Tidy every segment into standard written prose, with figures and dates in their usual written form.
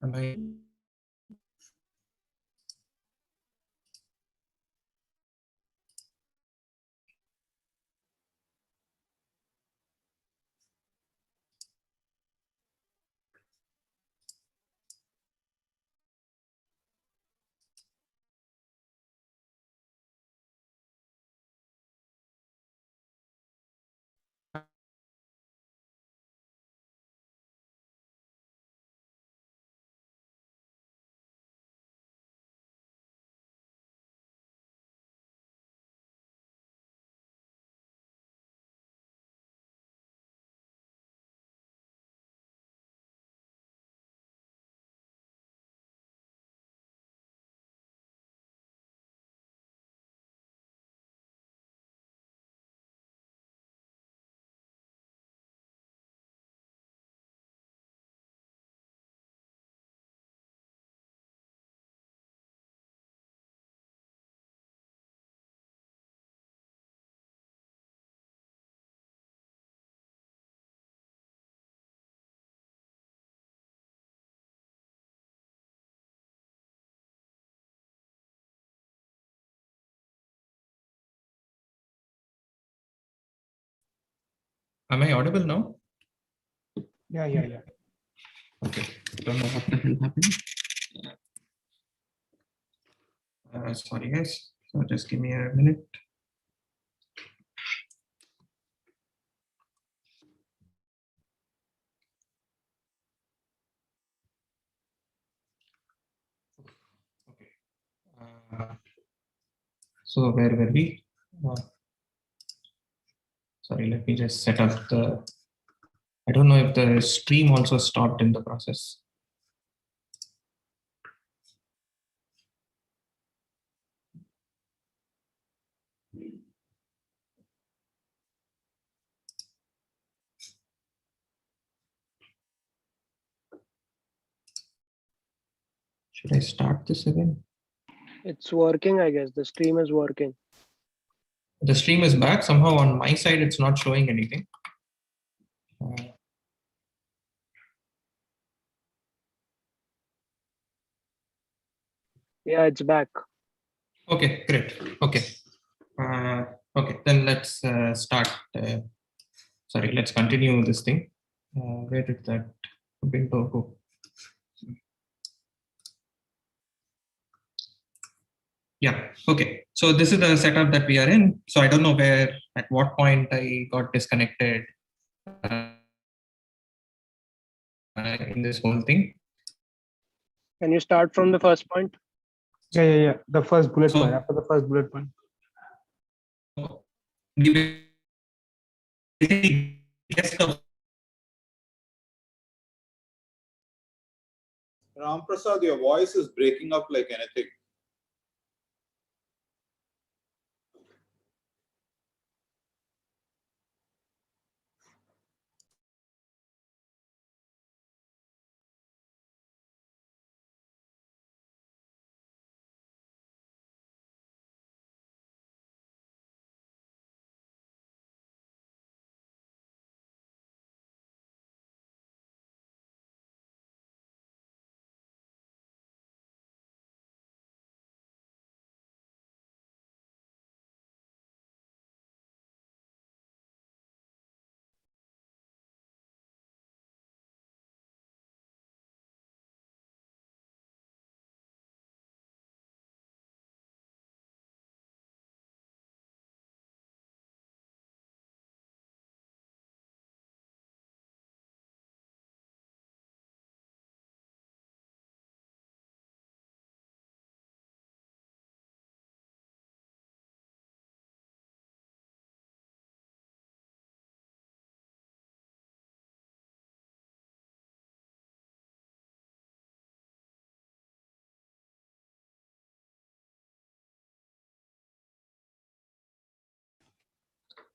Am I? Am I audible now? Yeah. Okay. Don't know what the hell happened. Sorry, guys. So just give me a minute. Okay. So where were we? Sorry, let me just set up the. I don't know if the stream also stopped in the process. Should I start this again? It's working, I guess. The stream is working. The stream is back. Somehow on my side, it's not showing anything. Yeah, it's back. Okay, great. Okay. Okay, then let's start. Sorry, let's continue this thing. Where did that window go? Yeah, okay. So this is the setup that we are in. So I don't know where, at what point I got disconnected in this whole thing. Can you start from the first point? Yeah. The first bullet So- point. After the first bullet point. Ramprasad, your voice is breaking up like anything.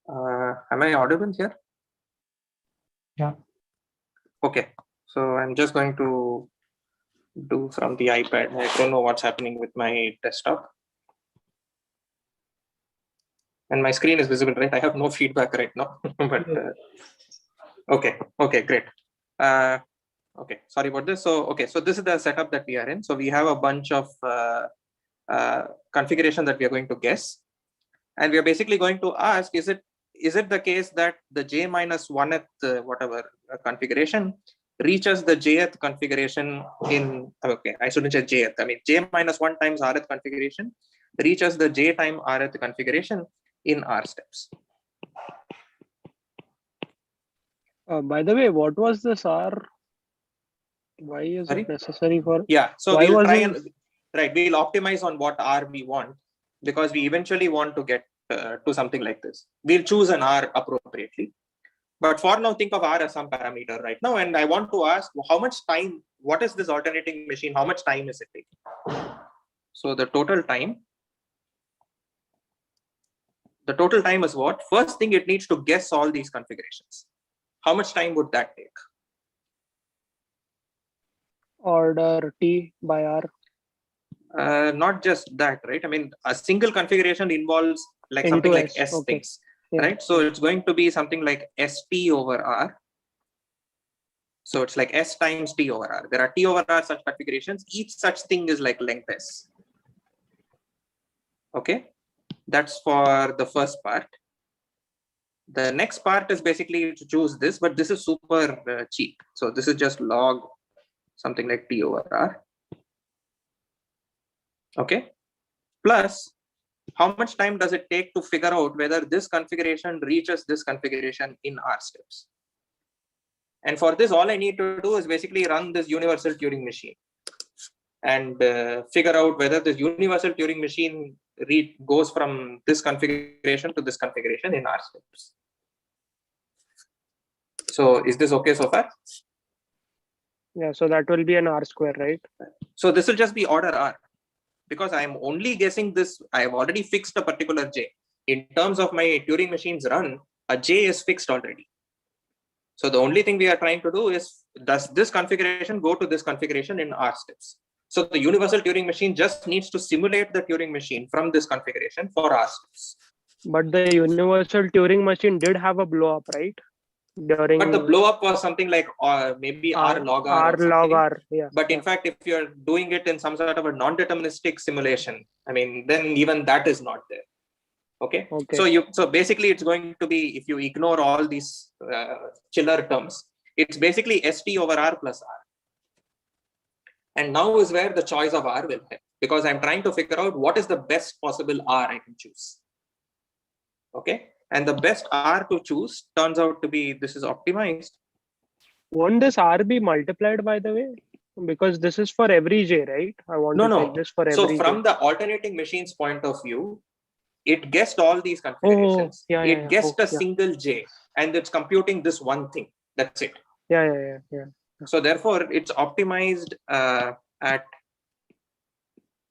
Am I audible here? Yeah. Okay, so I'm just going to do from the iPad. I don't know what's happening with my desktop. And my screen is visible, right? I have no feedback right now, but okay, great. Okay, sorry about this. So, okay, so this is the setup that we are in. So we have a bunch of configuration that we are going to guess. And we are basically going to ask, is it the case that the j minus 1th configuration reaches the jth configuration in, okay, I shouldn't say jth, I mean j minus 1 times rth configuration reaches the j time rth configuration in r steps. By the way, what was this R? Why is Sorry? it necessary for? Yeah, so Why we'll was try it- and, right, we'll optimize on what R we want, because we eventually want to get to something like this. We'll choose an R appropriately. But for now, think of R as some parameter right now. And I want to ask how much time, what is this alternating machine? How much time is it taking? So the total time is what? First thing, it needs to guess all these configurations. How much time would that take? Order T by R? Not just that, right? I mean, a single configuration involves like Into something like S, S okay. things, Yeah. right? So it's going to be something like ST over R. So it's like S times T over R. There are T over R such configurations. Each such thing is like length S. Okay, that's for the first part. The next part is basically to choose this, but this is super cheap. So this is just log something like T over R. Okay, plus how much time does it take to figure out whether this configuration reaches this configuration in R steps? And for this, all I need to do is basically run this universal Turing machine and figure out whether this universal Turing machine goes from this configuration to this configuration in R steps. So is this okay so far? Yeah, so that will be an R square, right? So this will just be order R, because I am only guessing this. I have already fixed a particular J. In terms of my Turing machine's run, a J is fixed already. So the only thing we are trying to do is, does this configuration go to this configuration in R steps? So the universal Turing machine just needs to simulate the Turing machine from this configuration for R steps. But the universal Turing machine did have a blow up, right? During But the blow up was something like maybe R log R. R log R, yeah. But in fact, if you're doing it in some sort of a non-deterministic simulation, I mean, then even that is not there. Okay. So basically it's going to be, if you ignore all these chiller terms, it's basically ST over R plus R. And now is where the choice of R will help, because I'm trying to figure out what is the best possible R I can choose. Okay. And the best R to choose turns out to be, this is optimized. Won't this R be multiplied, by the way? Because this is for every J, right? I want to take this for every So J. from the alternating machine's point of view, it guessed all these configurations. It guessed a single J, and it's computing this one thing. That's it. Yeah. So therefore, it's optimized at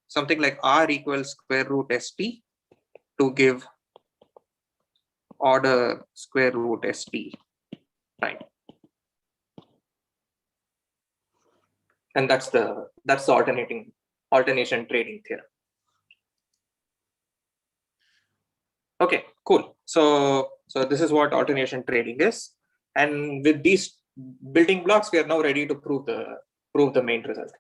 something like R equals square root ST to give order square root ST, right? And that's the alternation trading theorem. Okay, cool. So this is what alternation trading is, and with these building blocks, we are now ready to prove the main result.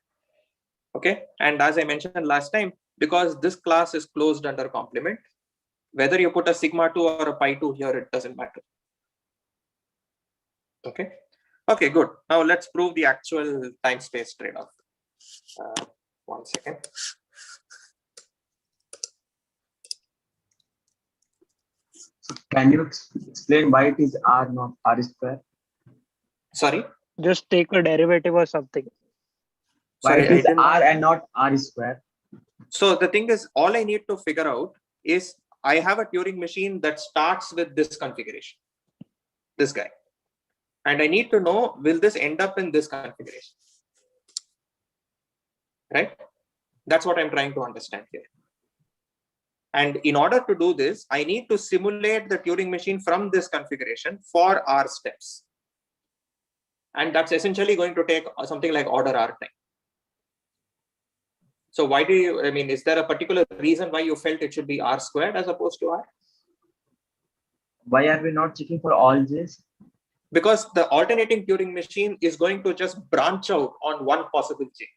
Okay, and as I mentioned last time, because this class is closed under complement, whether you put a sigma 2 or a pi 2 here, it doesn't matter. Okay, good. Now let's prove the actual time space trade-off. 1 second. So can you explain why it is R not R square? Sorry? Just take a derivative or something. Why Sorry, it is R and not R square? So the thing is, all I need to figure out is, I have a Turing machine that starts with this configuration, this guy. And I need to know, will this end up in this configuration? Right? That's what I'm trying to understand here. And in order to do this, I need to simulate the Turing machine from this configuration for R steps. And that's essentially going to take something like order R time. So why do you, I mean, is there a particular reason why you felt it should be R squared as opposed to R? Why are we not checking for all J's? because the alternating Turing machine is going to just branch out on one possible j.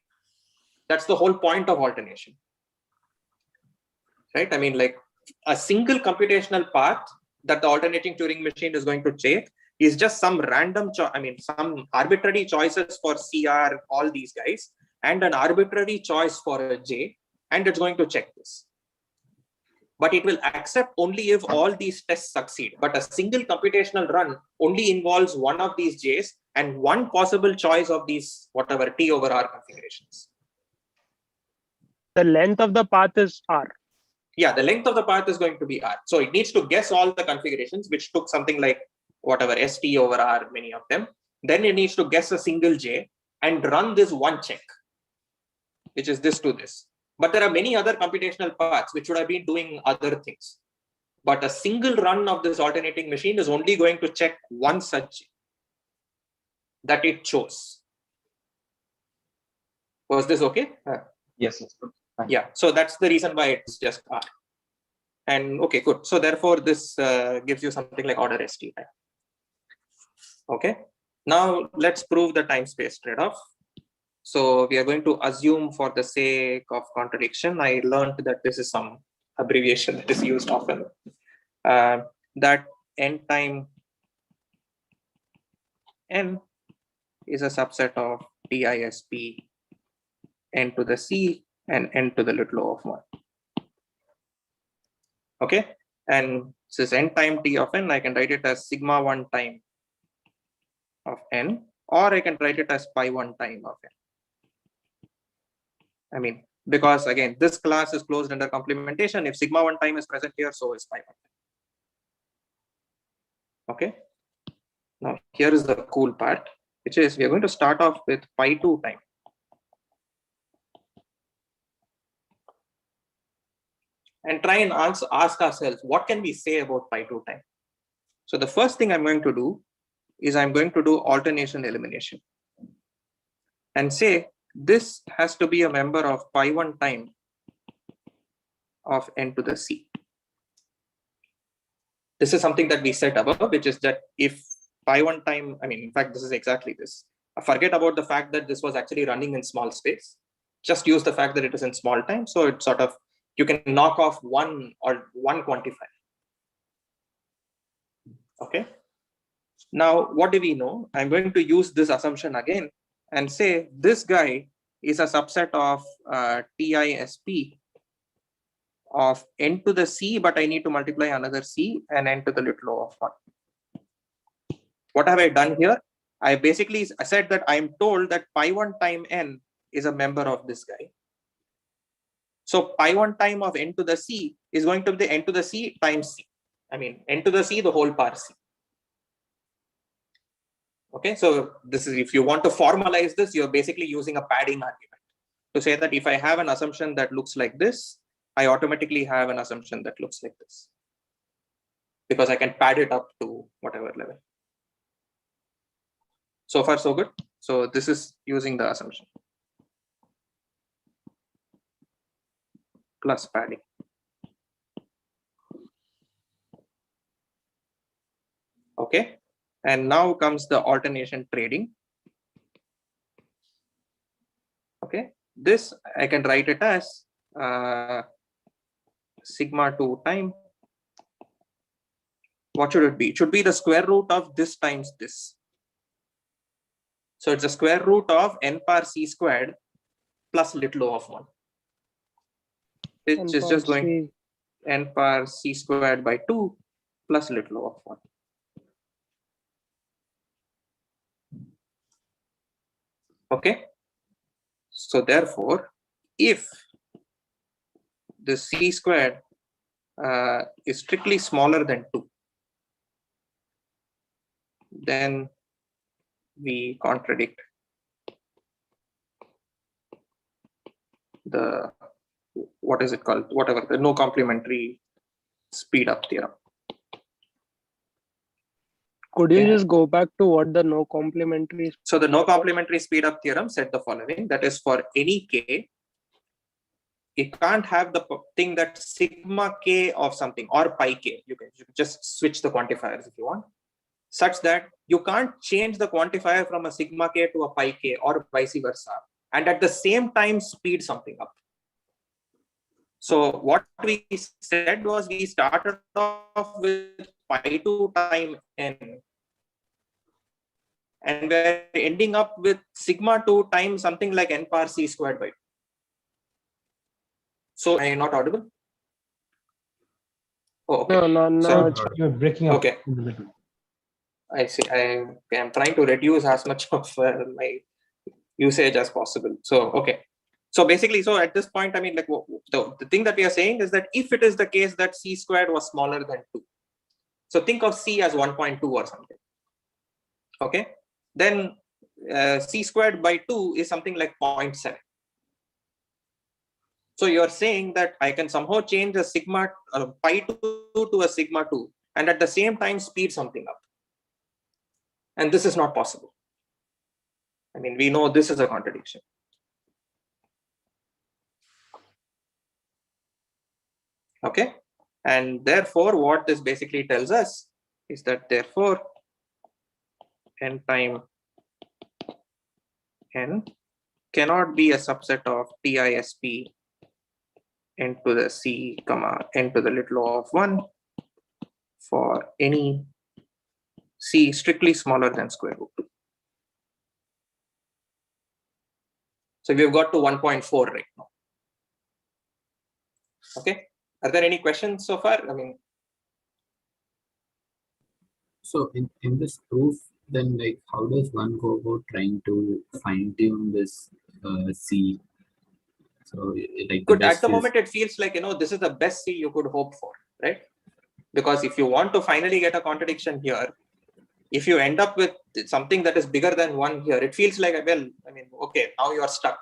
That's the whole point of alternation, right? I mean, like a single computational path that the alternating Turing machine is going to take is just some random, some arbitrary choices for CR, all these guys, and an arbitrary choice for a j, and it's going to check this. But it will accept only if all these tests succeed. But a single computational run only involves one of these j's and one possible choice of these, whatever, T over R configurations. The length of the path is R. Yeah, the length of the path is going to be R. So it needs to guess all the configurations, which took something like whatever, ST over R, many of them. Then it needs to guess a single j and run this one check, which is this to this. But there are many other computational paths which would have been doing other things. But a single run of this alternating machine is only going to check one such that it chose. Was this okay? Yes, yes. Fine. Yeah, so that's the reason why it's just R. And okay, good. So therefore, this gives you something like order ST time. Okay, now let's prove the time-space trade-off. So we are going to assume, for the sake of contradiction, I learned that this is some abbreviation that is used often, that n time n is a subset of TISP n to the c and n to the little o of 1. Okay, and this n time t of n, I can write it as sigma 1 time of n, or I can write it as pi 1 time of n. I mean, because again, this class is closed under complementation. If sigma 1 time is present here, so is pi 1 time. Okay. Now here is the cool part, which is we are going to start off with pi 2 time. And try and ask ourselves, what can we say about pi 2 time? So the first thing I'm going to do is I'm going to do alternation elimination and say this has to be a member of pi 1 time of n to the c. This is something that we said above, which is that if pi 1 time, in fact, this is exactly this. Forget about the fact that this was actually running in small space. Just use the fact that it is in small time. So it's sort of, you can knock off one quantifier. Okay. Now, what do we know? I'm going to use this assumption again and say this guy is a subset of TISP of n to the c, but I need to multiply another c and n to the little o of 1. What have I done here? I basically said that I'm told that pi 1 time n is a member of this guy. So pi 1 time of n to the c is going to be the n to the c times c. N to the c, the whole power c. Okay, so this is, if you want to formalize this, you're basically using a padding argument to say that if I have an assumption that looks like this, I automatically have an assumption that looks like this, because I can pad it up to whatever level. So far, so good. So this is using the assumption plus padding. Okay. And now comes the alternation trading. Okay, this I can write it as sigma 2 time. What should it be? It should be the square root of this times this. So it's the square root of n power c squared plus little o of 1. Which is just going n power c squared by 2 plus little o of 1. Okay, so therefore, if the c squared is strictly smaller than 2, then we contradict the, what is it called? Whatever, the no complementary speed up theorem. Could you just go back to what the no complementary? So the no complementary speed up theorem said the following, that is, for any k, you can't have the thing that sigma k of something or pi k. You can just switch the quantifiers if you want. such that you can't change the quantifier from a sigma k to a pi k or vice versa, and at the same time speed something up. So what we said was we started off with pi 2 time n, and we're ending up with sigma 2 times something like n power c squared by 2. So am I not audible? Oh, okay. No, So You're breaking up. Okay. in the middle. I see. I am trying to reduce as much of my usage as possible. So, okay. So basically, so at this point, I mean, like the thing that we are saying is that if it is the case that c squared was smaller than 2, so think of c as 1.2 or something. Okay. Then c squared by 2 is something like 0.7. So you're saying that I can somehow change a sigma pi 2 to a sigma 2 and at the same time speed something up. And this is not possible. I mean, we know this is a contradiction. Okay. And therefore, what this basically tells us is that therefore n time n cannot be a subset of TISP n to the c comma n to the little o of 1 for any c strictly smaller than square root 2. So we've got to 1.4 right now. Okay. Are there any questions so far? I mean, So in this proof, then like how does one go about trying to fine tune this C? So like good. At the moment, it feels like, this is the best C you could hope for, right? Because if you want to finally get a contradiction here, if you end up with something that is bigger than 1 here, it feels like, well, I mean, okay, now you are stuck.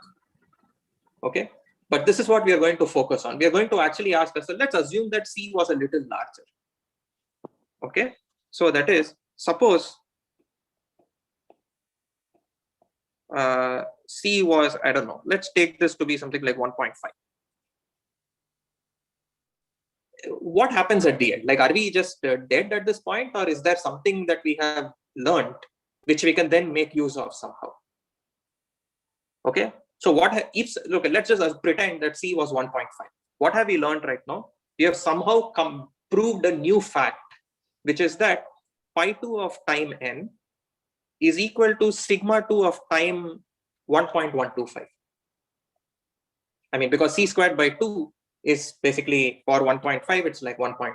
Okay. But this is what we are going to focus on. We are going to actually ask ourselves, let's assume that C was a little larger. Okay. So that is, suppose C was, I don't know, let's take this to be something like 1.5. What happens at the end? Like, are we just dead at this point, or is there something that we have learned which we can then make use of somehow? Okay. So what if, look, let's just pretend that C was 1.5. What have we learned right now? We have somehow proved a new fact, which is that pi 2 of time n is equal to sigma 2 of time 1.125. I mean, because c squared by 2 is basically for 1.5, it's like 1.125.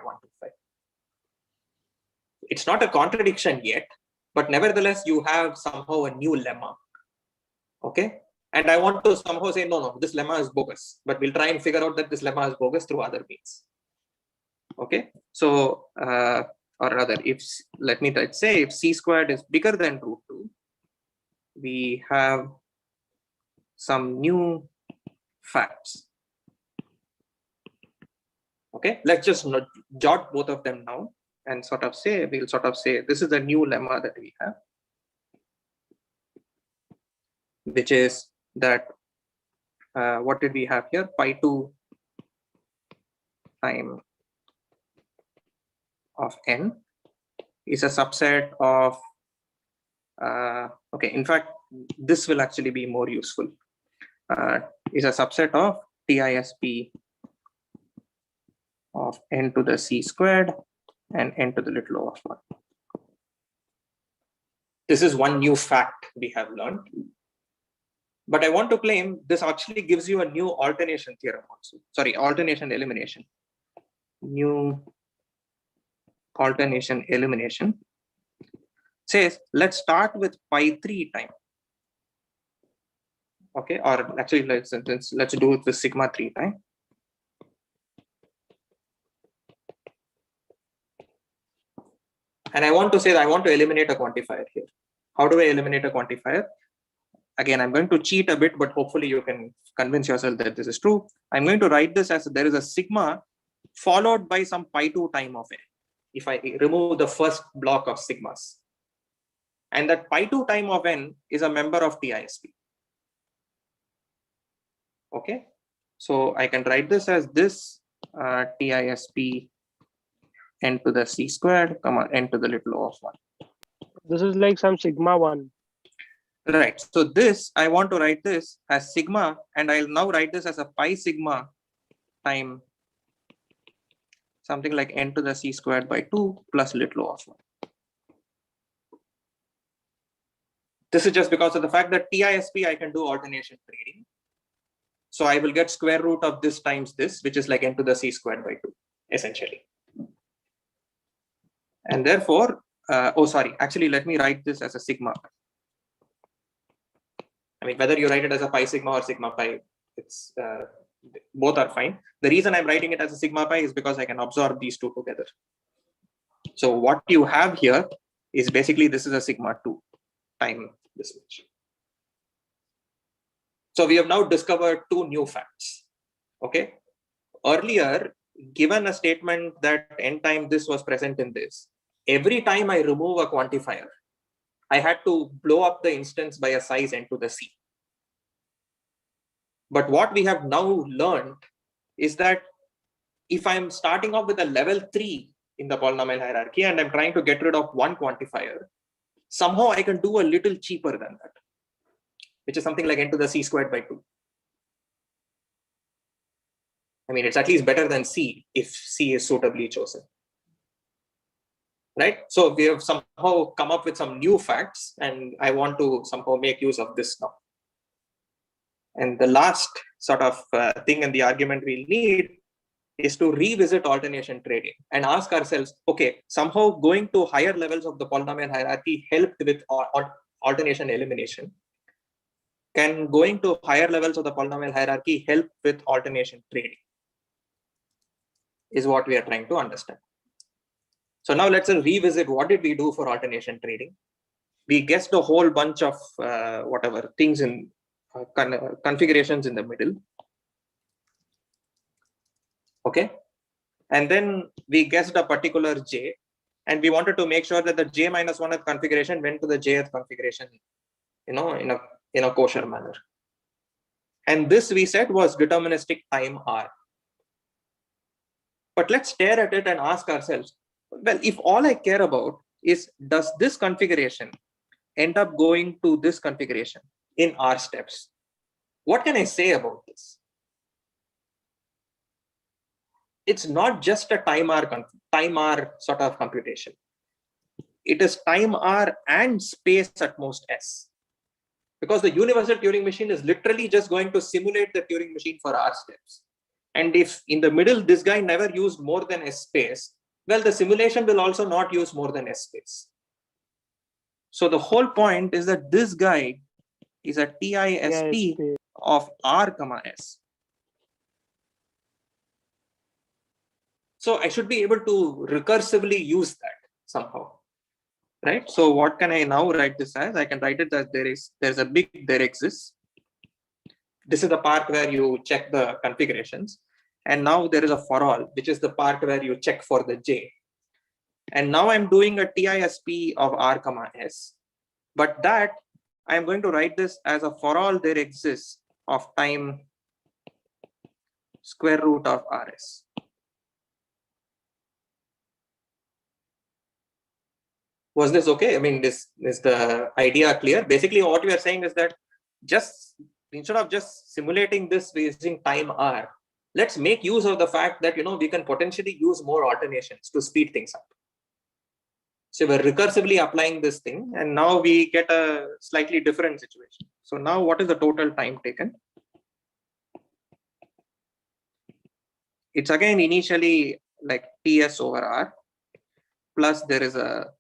It's not a contradiction yet, but nevertheless, you have somehow a new lemma. Okay. And I want to somehow say, no, this lemma is bogus, but we'll try and figure out that this lemma is bogus through other means. Okay. So, or rather, let me say, if c squared is bigger than root 2, we have some new facts. Okay. Let's just jot both of them now and we'll sort of say, this is the new lemma that we have, which is that, what did we have here? Pi 2 time of n is a subset of, okay, in fact, this will actually be more useful, is a subset of TISP of n to the c squared and n to the little o of 1. This is one new fact we have learned. But I want to claim this actually gives you a new alternation theorem also. Sorry, alternation elimination. New alternation elimination says, let's start with pi 3 time. Okay, or actually let's do it with sigma 3 time. And I want to say that I want to eliminate a quantifier here. How do I eliminate a quantifier? Again, I'm going to cheat a bit, but hopefully you can convince yourself that this is true. I'm going to write this as there is a sigma followed by some pi 2 time of n. If I remove the first block of sigmas. And that pi 2 time of n is a member of TISP. Okay. So I can write this as this TISP n to the c squared, comma n to the little o of 1. This is like some sigma 1. Right. So this, I want to write this as sigma, and I'll now write this as a pi sigma time something like n to the c squared by 2 plus little of 1. This is just because of the fact that TISP, I can do alternation trading. So I will get square root of this times this, which is like n to the c squared by 2, essentially. And therefore, actually, let me write this as a sigma. I mean, whether you write it as a pi sigma or sigma pi, it's both are fine. The reason I'm writing it as a sigma pi is because I can absorb these two together. So what you have here is basically this is a sigma 2 time this much. So we have now discovered two new facts. Okay. Earlier, given a statement that n time this was present in this, every time I remove a quantifier, I had to blow up the instance by a size n to the c. But what we have now learned is that if I'm starting off with a level 3 in the polynomial hierarchy and I'm trying to get rid of one quantifier, somehow I can do a little cheaper than that, which is something like n to the c squared by 2. I mean, it's at least better than c if c is suitably chosen. Right? So we have somehow come up with some new facts, and I want to somehow make use of this now. And the last sort of thing in the argument we'll need is to revisit alternation trading and ask ourselves, okay, somehow going to higher levels of the polynomial hierarchy helped with alternation elimination. Can going to higher levels of the polynomial hierarchy help with alternation trading? Is what we are trying to understand. So now let's revisit what did we do for alternation trading. We guessed a whole bunch of whatever things in configurations in the middle. Okay. And then we guessed a particular j, and we wanted to make sure that the j minus 1th configuration went to the jth configuration, in a kosher manner. And this we said was deterministic time r. But let's stare at it and ask ourselves, well, if all I care about is does this configuration end up going to this configuration in r steps, what can I say about this? It's not just a time r sort of computation. It is time r and space at most s. Because the universal Turing machine is literally just going to simulate the Turing machine for r steps. And if in the middle, this guy never used more than s space, well, the simulation will also not use more than s space. So the whole point is that this guy is a TISP of r comma s. So I should be able to recursively use that somehow, right? So what can I now write this as? I can write it as there's a big there exists. This is the part where you check the configurations. And now there is a for all, which is the part where you check for the j. And now I'm doing a TISP of r comma s. But that I'm going to write this as a for all there exists of time square root of rs. Was this okay? I mean, this is the idea clear. Basically, what we are saying is that just instead of just simulating this using time r, let's make use of the fact that we can potentially use more alternations to speed things up. So we're recursively applying this thing, and now we get a slightly different situation. So now what is the total time taken? It's again initially like ts over r, plus there is a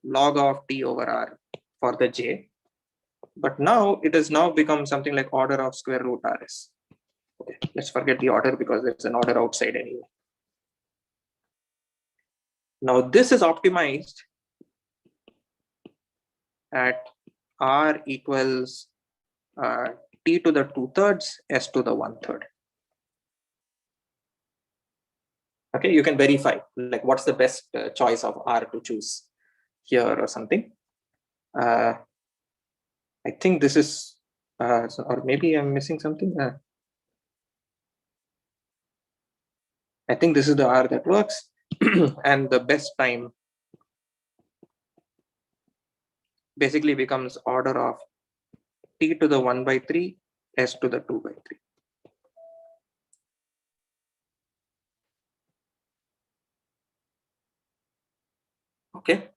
log of t over r for the j. But now it has now become something like order of square root rs. Okay, let's forget the order because there's an order outside anyway. Now this is optimized at r equals t to the 2/3, s to the 1/3. Okay, you can verify like what's the best choice of r to choose here or something. I think this is, or maybe I'm missing something. I think this is the r that works, and the best time basically becomes order of t to the 1 by 3, s to the 2 by 3. Okay,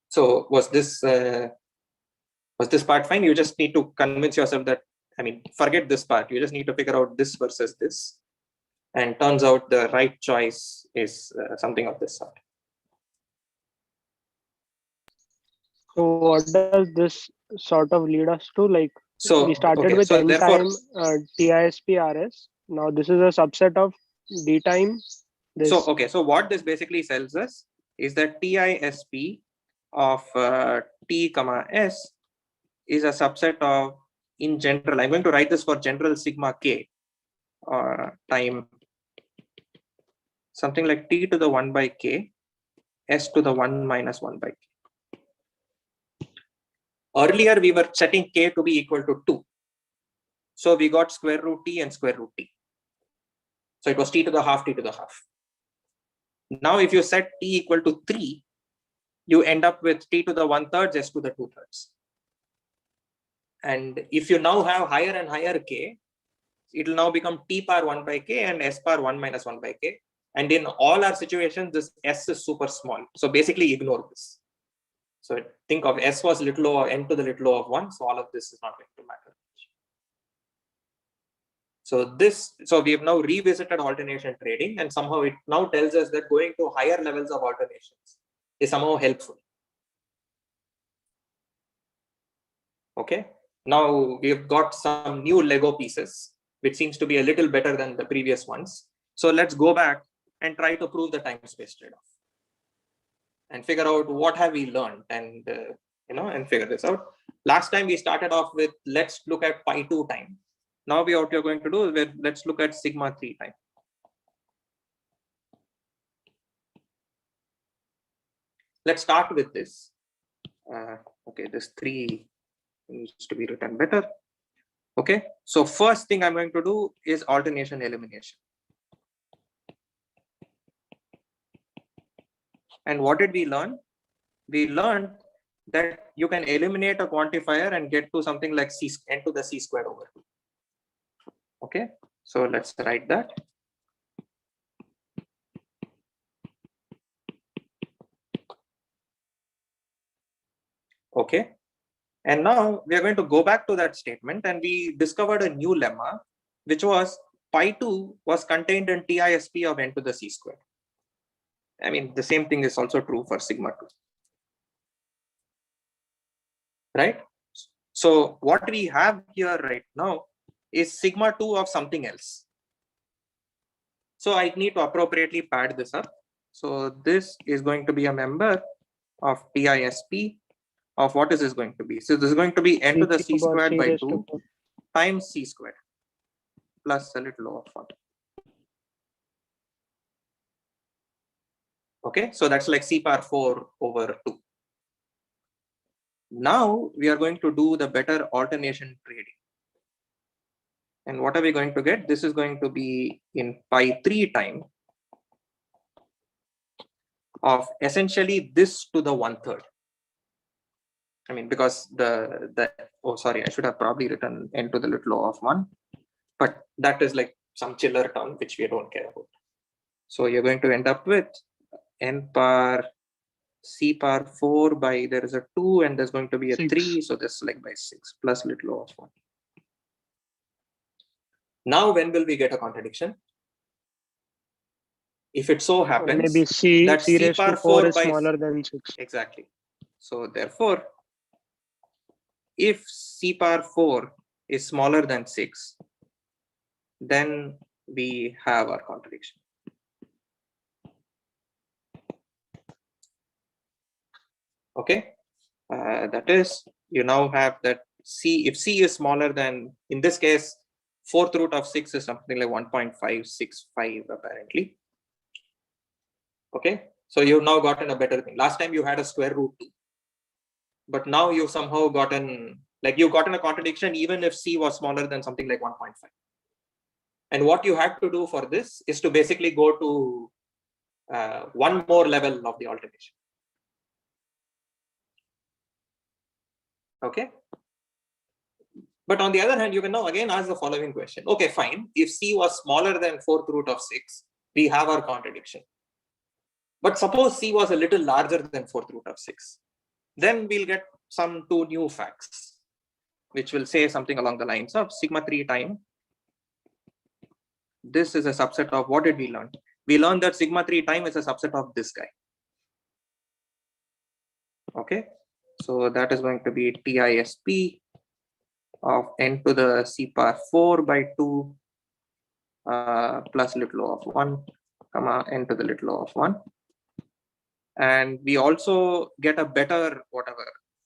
so was this part fine? You just need to convince yourself that, I mean, forget this part. You just need to figure out this versus this. And turns out the right choice is something of this sort. So what does this sort of lead us to? Like, so we started okay, with so n therefore, time TISP-RS. Now this is a subset of d time this. so okay, so what this basically tells us is that TISP of t comma s is a subset of, in general, I'm going to write this for general sigma k time something like t to the 1 by k, s to the 1 minus 1 by k. Earlier, we were setting k to be equal to 2. So we got square root t and square root t. So it was t to the half, t to the half. Now, if you set t equal to 3, you end up with t to the 1/3, s to the 2/3. And if you now have higher and higher k, it will now become t power 1 by k and s power 1 minus 1 by k. And in all our situations, this s is super small. So basically ignore this. So think of s was little o, n to the little o of 1. So all of this is not going to matter. So we have now revisited alternation trading, and somehow it now tells us that going to higher levels of alternations is somehow helpful. Okay. Now we've got some new Lego pieces, which seems to be a little better than the previous ones. So let's go back and try to prove the time space trade-off and figure out what have we learned, and and figure this out. Last time we started off with, let's look at pi 2 time. Now what we're going to do is let's look at sigma 3 time. Let's start with this. Okay, this 3 needs to be written better. Okay, so first thing I'm going to do is alternation elimination. And what did we learn? We learned that you can eliminate a quantifier and get to something like n to the c squared over 2. Okay, so let's write that. Okay, and now we are going to go back to that statement, and we discovered a new lemma, which was pi 2 was contained in TISP of n to the c squared. I mean, the same thing is also true for sigma 2. Right? So what we have here right now is sigma 2 of something else. So I need to appropriately pad this up. So this is going to be a member of TISP of what is this going to be? So this is going to be n to the c squared by 2 times c squared plus a little o of 1. Okay, so that's like c power 4 over 2. Now we are going to do the better alternation trading. And what are we going to get? This is going to be in pi 3 time of essentially this to the 1/3. I mean, because oh, sorry, I should have probably written n to the little o of 1, but that is like some chiller term, which we don't care about. So you're going to end up with n power c power 4 by, there is a 2 and there's going to be a 6. 3. So this is like by 6 plus little o of 1. Now, when will we get a contradiction? If it so happens maybe c that c c raised power to 4 is by smaller than 6. Exactly. So therefore, if c power 4 is smaller than 6, then we have our contradiction. Okay, that is, you now have that c, if c is smaller than, in this case, 4th root of 6 is something like 1.565 apparently. Okay, so you've now gotten a better thing. Last time you had a square root 2, but now you've somehow gotten, like you've gotten a contradiction even if c was smaller than something like 1.5. And what you had to do for this is to basically go to one more level of the alternation. Okay. But on the other hand, you can now again ask the following question. Okay, fine. If C was smaller than 4th root of 6, we have our contradiction. But suppose C was a little larger than 4th root of 6. Then we'll get some 2 new facts, which will say something along the lines of sigma 3 time. This is a subset of, what did we learn? We learned that sigma 3 time is a subset of this guy. Okay. So that is going to be TISP of n to the C power 4 by 2 plus little o of 1, comma n to the little o of 1. And we also get a better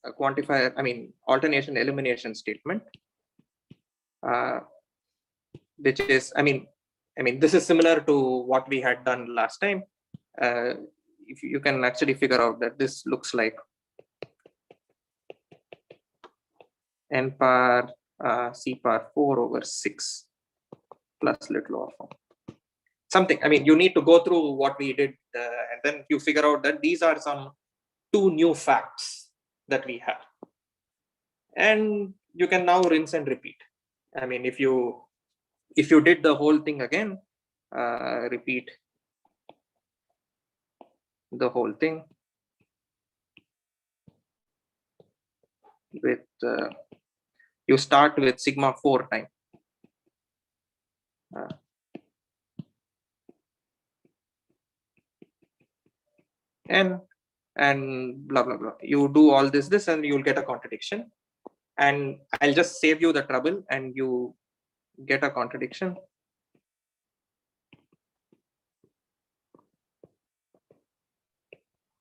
a quantifier, I mean, alternation elimination statement, which is, I mean, this is similar to what we had done last time. If you can actually figure out that this looks like n power C power 4 over 6 plus little o of 1. Something, I mean, you need to go through what we did and then you figure out that these are some 2 new facts that we have. And you can now rinse and repeat. I mean, if you did the whole thing again, repeat the whole thing with, you start with sigma 4 time. And blah, blah, blah. You do all this, and you'll get a contradiction. And I'll just save you the trouble and you get a contradiction.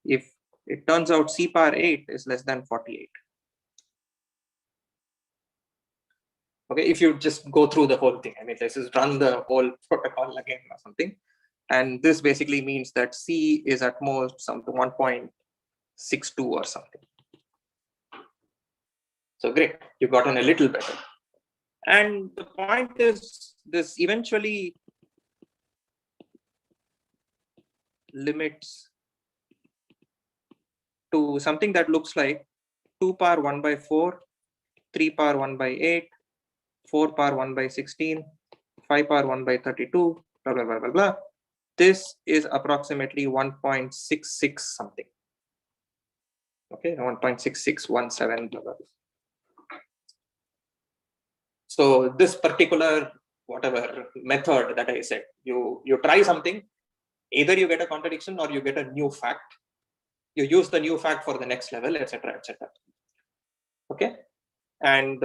If it turns out C power 8 is less than 48. Okay, if you just go through the whole thing, I mean, let's just run the whole protocol again or something. And this basically means that C is at most something 1.62 or something. So great, you've gotten a little better. And the point is, this eventually limits to something that looks like 2 power 1 by 4, 3 power 1 by 8, 4 power 1 by 16, 5 power 1 by 32, blah, blah, blah, blah, blah. This is approximately 1.66 something. Okay, 1.6617, blah, blah. So this particular whatever method that I said, you try something, either you get a contradiction or you get a new fact. You use the new fact for the next level, etc., etc. Okay, and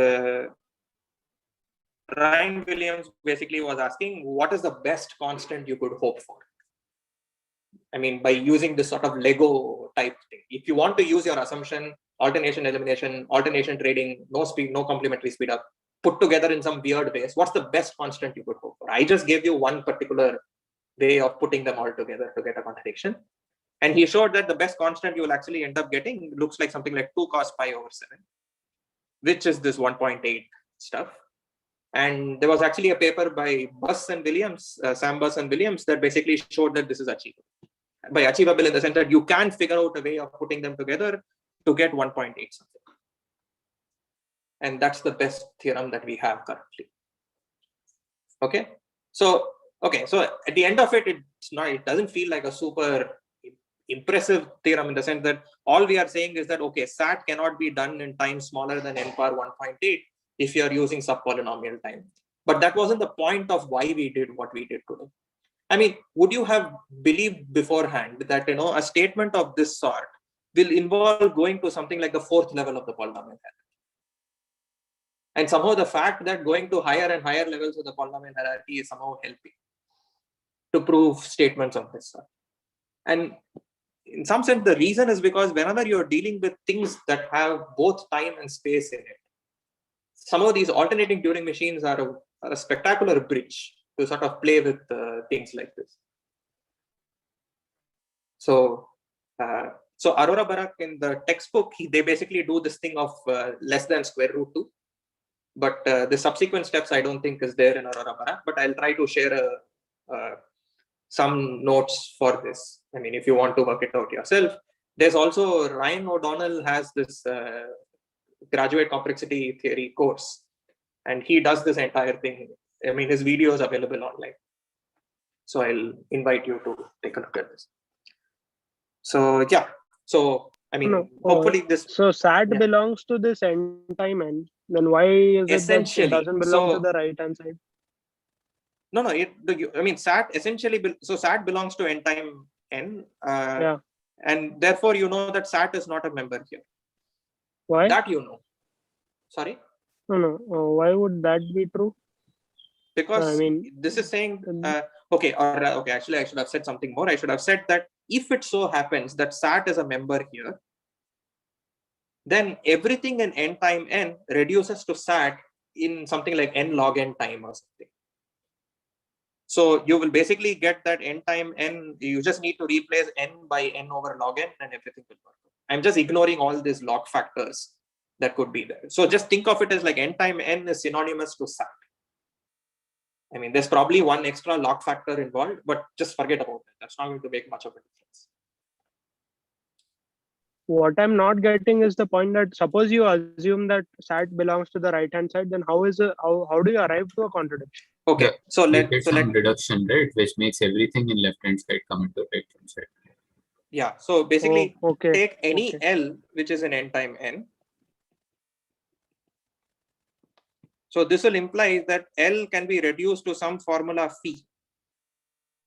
Ryan Williams basically was asking, what is the best constant you could hope for? I mean, by using this sort of Lego type thing. If you want to use your assumption, alternation elimination, alternation trading, no speed, no complementary speed up, put together in some weird ways, what's the best constant you could hope for? I just gave you one particular way of putting them all together to get a contradiction. And he showed that the best constant you will actually end up getting looks like something like 2 cos pi over 7, which is this 1.8 stuff. And there was actually a paper by Buss and Williams, Sam Buss and Williams, that basically showed that this is achievable. By achievable in the sense that you can figure out a way of putting them together to get 1.8 something. And that's the best theorem that we have currently. Okay. So at the end of it, it doesn't feel like a super impressive theorem in the sense that all we are saying is that, okay, SAT cannot be done in time smaller than n power 1.8 if you are using subpolynomial time. But that wasn't the point of why we did what we did today. I mean, would you have believed beforehand that, a statement of this sort will involve going to something like the 4th level of the polynomial hierarchy? And somehow the fact that going to higher and higher levels of the polynomial hierarchy is somehow helping to prove statements of this sort. And in some sense, the reason is because whenever you're dealing with things that have both time and space in it, some of these alternating Turing machines are a spectacular bridge to sort of play with things like this. So Aurora Barak in the textbook, they basically do this thing of less than square root 2. But the subsequent steps I don't think is there in Aurora Barak, but I'll try to share some notes for this. I mean, if you want to work it out yourself. There's also Ryan O'Donnell has this graduate complexity theory course, and he does this entire thing. I mean, his video is available online. So I'll invite you to take a look at this. So yeah, so I mean, hopefully this. So SAT belongs to this end time n. Then why is it that it doesn't belong to the right hand side? No, I mean, SAT essentially, so SAT belongs to n time n. And therefore, you know that SAT is not a member here. Why? That you know. Sorry? No. Why would that be true? Because I mean, this is saying, okay, actually I should have said something more. I should have said that if it so happens that SAT is a member here, then everything in n time n reduces to SAT in something like n log n time or something. So you will basically get that n time n, you just need to replace n by n over log n and everything will work. I'm just ignoring all these log factors that could be there. So just think of it as like n time n is synonymous to SAT. I mean, there's probably one extra log factor involved, but just forget about it. That's not going to make much of a difference. What I'm not getting is the point that suppose you assume that SAT belongs to the right hand side, then how do you arrive to a contradiction? Okay, so let reduction, right, which makes everything in left hand side come into right hand side. Yeah, so basically take any L which is in n time n. So this will imply that L can be reduced to some formula phi,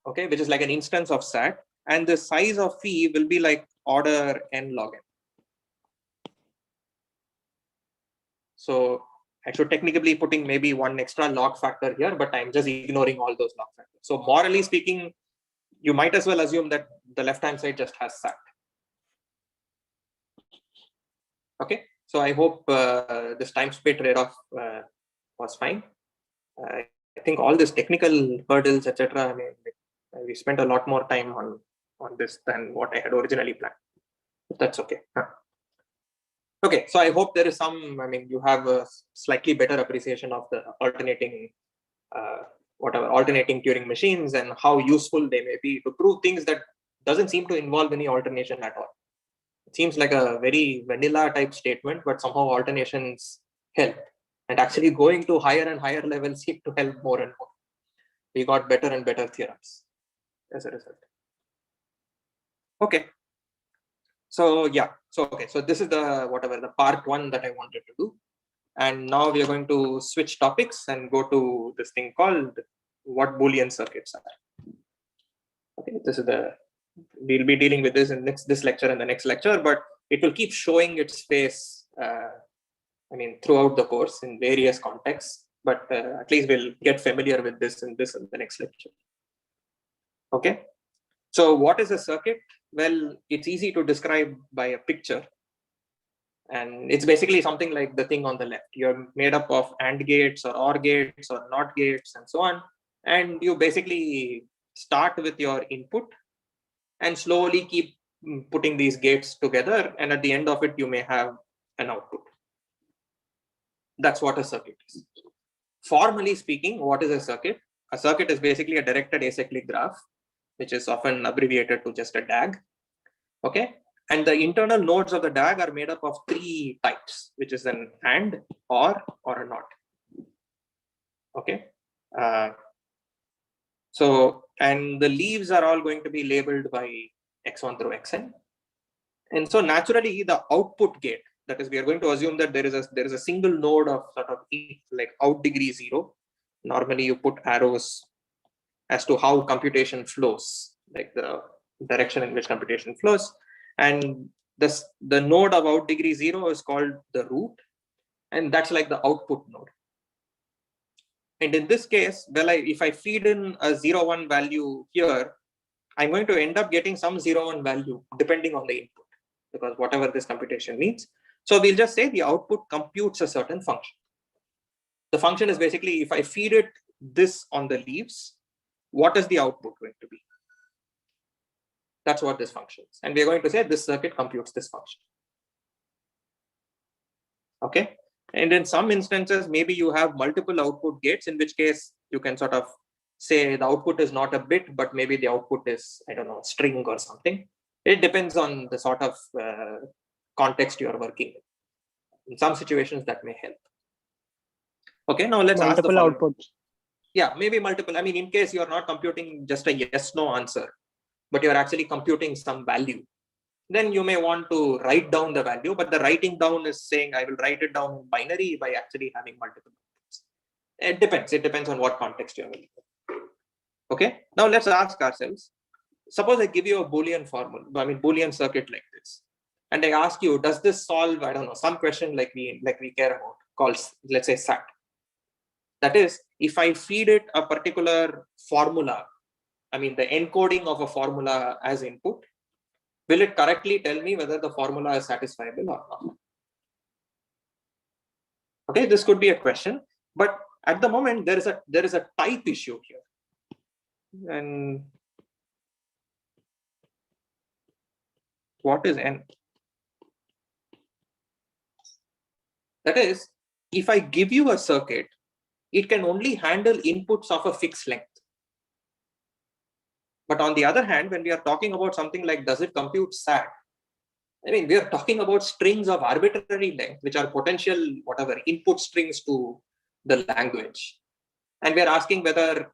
okay, which is like an instance of SAT, and the size of phi will be like order n log n. So I should technically be putting maybe one extra log factor here, but I'm just ignoring all those log factors. So morally speaking, you might as well assume that the left hand side just has SAT. Okay, so I hope this time space trade-off was fine. I think all these technical hurdles, etc. I mean, we spent a lot more time on this than what I had originally planned. But that's okay. Okay, so I hope there is some. I mean, you have a slightly better appreciation of the alternating Turing machines and how useful they may be to prove things that doesn't seem to involve any alternation at all. It seems like a very vanilla type statement, but somehow alternations help. And actually going to higher and higher levels seem to help more and more. We got better and better theorems as a result. Okay. So yeah, so this is the part one that I wanted to do. And now we are going to switch topics and go to this thing called what Boolean circuits are. Okay, we'll be dealing with this in this lecture and the next lecture, but it will keep showing its face throughout the course in various contexts, but at least we'll get familiar with this in the next lecture. Okay, so what is a circuit? Well, it's easy to describe by a picture, and it's basically something like the thing on the left. You're made up of AND gates or OR gates or NOT gates and so on, and you basically start with your input and slowly keep putting these gates together, and at the end of it you may have an output. That's what a circuit is. Formally speaking, what is a circuit? A circuit is basically a directed acyclic graph, which is often abbreviated to just a DAG. Okay, and the internal nodes of the DAG are made up of three types, which is an AND, OR, or a NOT. Okay, and the leaves are all going to be labeled by x1 through xn, and so naturally the output gate, that is, we are going to assume that there is a single node of sort of like out degree 0. Normally you put arrows as to how computation flows, like the direction in which computation flows, and the node of out degree 0 is called the root, and that's like the output node. And in this case, well, if I feed in a 0, 1 value here, I'm going to end up getting some 0, 1 value depending on the input, because whatever this computation means. So we'll just say the output computes a certain function. The function is basically, if I feed it this on the leaves, what is the output going to be? That's what this function is. And we're going to say this circuit computes this function. Okay. And in some instances, maybe you have multiple output gates, in which case you can sort of say the output is not a bit, but maybe the output is, I don't know, string or something. It depends on the sort of context you are working in. In some situations that may help. Okay, now let's ask multiple the following. outputs. Yeah, maybe multiple. I mean, in case you're not computing just a yes/no answer, but you're actually computing some value, then you may want to write down the value, but the writing down is saying I will write it down in binary by actually having multiple outputs. It depends. It depends on what context you're in. Okay, now let's ask ourselves, suppose I give you a Boolean formula, I mean Boolean circuit like this, and I ask you, does this solve, I don't know, some question like we care about, called, let's say, SAT. That is, if I feed it a particular formula, I mean the encoding of a formula as input, will it correctly tell me whether the formula is satisfiable or not? Okay, this could be a question, but at the moment there is a type issue here. And what is n? That is, if I give you a circuit, it can only handle inputs of a fixed length. But on the other hand, when we are talking about something like does it compute SAT, I mean, we are talking about strings of arbitrary length, which are potential whatever input strings to the language. And we are asking whether,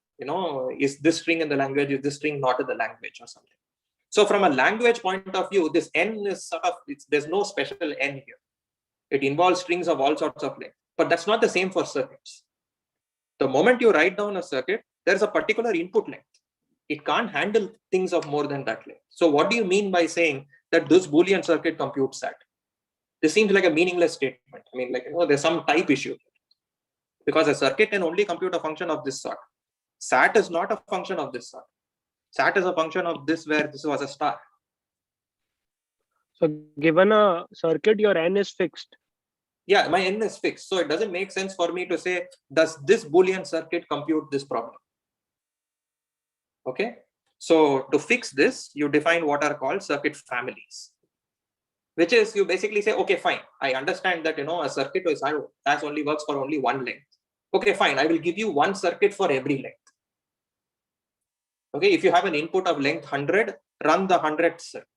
is this string in the language, is this string not in the language or something. So from a language point of view, this n is sort of, there's no special n here. It involves strings of all sorts of length, but that's not the same for circuits. The moment you write down a circuit, there's a particular input length. It can't handle things of more than that length. So what do you mean by saying that this Boolean circuit computes SAT? This seems like a meaningless statement. I mean, there's some type issue here. Because a circuit can only compute a function of this sort. SAT is not a function of this sort. SAT is a function of this where this was a star. So given a circuit, your n is fixed. Yeah, my n is fixed. So it doesn't make sense for me to say, does this Boolean circuit compute this problem? Okay. So to fix this, you define what are called circuit families, which is you basically say, okay, fine. I understand that, a circuit as only works for only one length. Okay, fine. I will give you one circuit for every length. Okay, if you have an input of length 100, run the 100th circuit.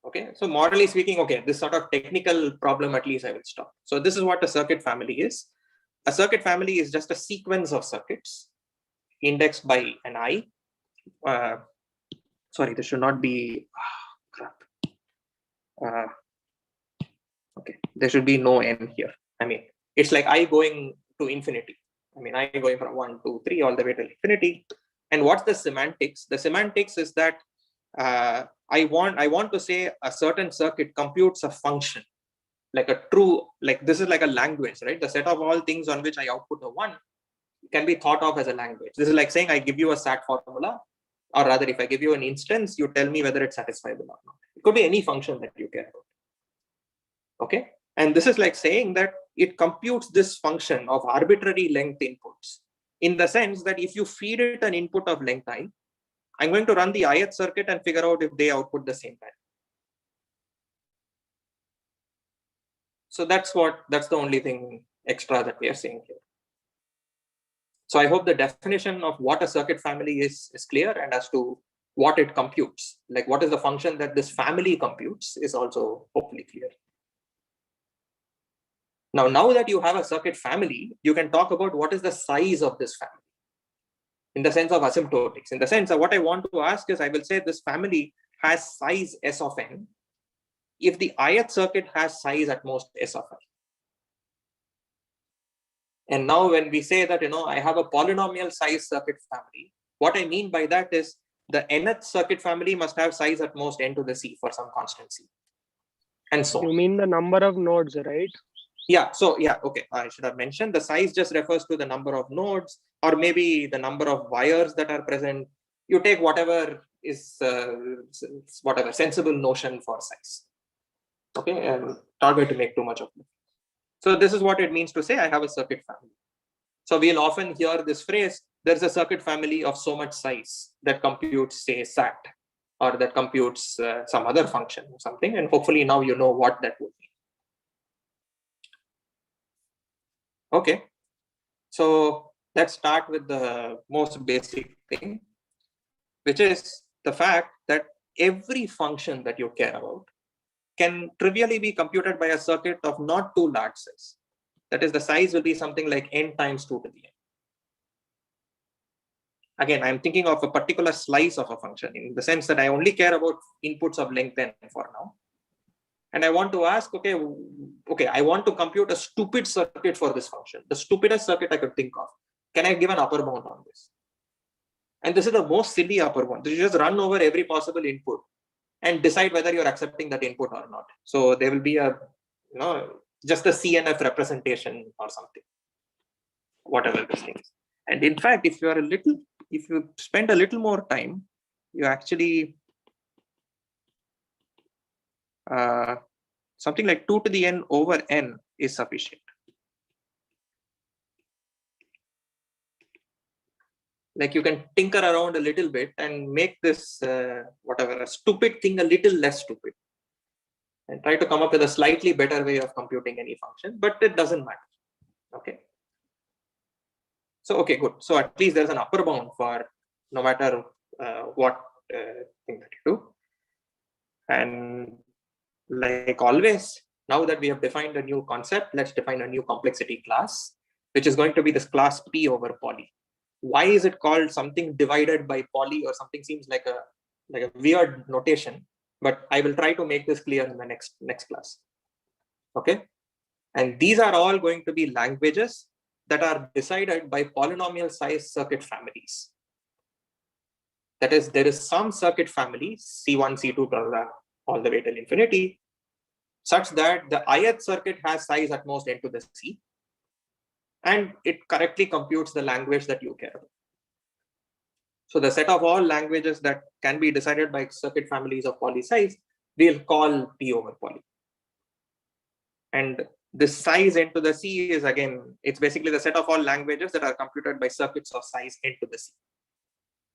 Okay, so morally speaking, okay, this sort of technical problem at least I will stop. So this is what a circuit family is. A circuit family is just a sequence of circuits indexed by an I. Sorry, this should not be, crap. Okay, there should be no n here. I mean, it's like I going to infinity. I mean, I going from 1, 2, 3 all the way to infinity. And what's the semantics? The semantics is that I want to say a certain circuit computes a function, like a true, like this is like a language, right? The set of all things on which I output a 1 can be thought of as a language. This is like saying I give you a SAT formula, or rather if I give you an instance, you tell me whether it's satisfiable or not. It could be any function that you care about. Okay, and this is like saying that it computes this function of arbitrary length inputs, in the sense that if you feed it an input of length I, I'm going to run the ith circuit and figure out if they output the same value. So that's the only thing extra that we are saying here. So I hope the definition of what a circuit family is clear, and as to what it computes, like what is the function that this family computes, is also hopefully clear. Now that you have a circuit family, you can talk about what is the size of this family in the sense of asymptotics. In the sense of what I want to ask is, I will say this family has size S of n if the ith circuit has size at most S of I. And now when we say that, I have a polynomial size circuit family, what I mean by that is the nth circuit family must have size at most n to the c for some constant c. And so you mean the number of nodes, right? Yeah. So yeah, okay. I should have mentioned the size just refers to the number of nodes, or maybe the number of wires that are present. You take whatever is whatever sensible notion for size. Okay, and not going to make too much of it. So this is what it means to say I have a circuit family. So we'll often hear this phrase, there's a circuit family of so much size that computes, say, SAT, or that computes some other function or something. And hopefully now you know what that would mean. Okay, so let's start with the most basic thing, which is the fact that every function that you care about can trivially be computed by a circuit of not too large size. That is, the size will be something like n times 2 to the n. Again, I'm thinking of a particular slice of a function in the sense that I only care about inputs of length n for now. And I want to ask, okay, I want to compute a stupid circuit for this function, the stupidest circuit I could think of. Can I give an upper bound on this? And this is the most silly upper bound. You just run over every possible input and decide whether you're accepting that input or not. So there will be a, just a CNF representation or something, whatever this thing is. And in fact, if you spend a little more time, you actually something like 2 to the n over n is sufficient. Like you can tinker around a little bit and make this a stupid thing a little less stupid, and try to come up with a slightly better way of computing any function, but it doesn't matter. Okay. So, okay, good. So at least there's an upper bound for no matter what thing that you do. And like always, now that we have defined a new concept, let's define a new complexity class, which is going to be this class P over poly. Why is it called something divided by poly or something? Seems like a weird notation, but I will try to make this clear in the next class. Okay. And these are all going to be languages that are decided by polynomial size circuit families. That is, there is some circuit family, C1, C2, blah, blah, all the way till infinity, such that the ith circuit has size at most n to the c, and it correctly computes the language that you care about. So the set of all languages that can be decided by circuit families of poly size, we'll call P over poly. And this size n to the c is, again, it's basically the set of all languages that are computed by circuits of size n to the c.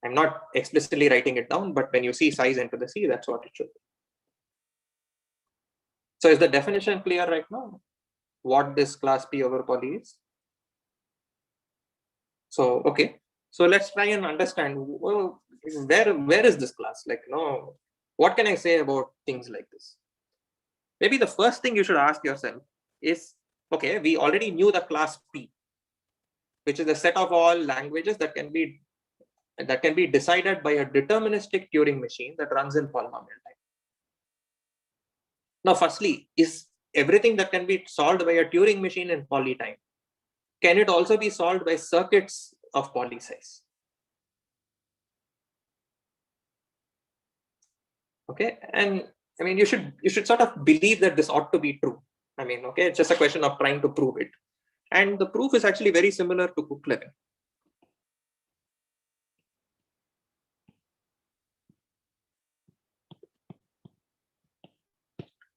I'm not explicitly writing it down, but when you see size n to the c, that's what it should be. So is the definition clear right now? What this class P over poly is? So, okay. So let's try and understand, well, where is this class? Like, what can I say about things like this? Maybe the first thing you should ask yourself is, okay, we already knew the class P, which is a set of all languages that can be decided by a deterministic Turing machine that runs in polynomial time. Now, firstly, is everything that can be solved by a Turing machine in poly time, can it also be solved by circuits of poly size? Okay, and I mean, you should sort of believe that this ought to be true. I mean, okay, it's just a question of trying to prove it. And the proof is actually very similar to Cook-Levin.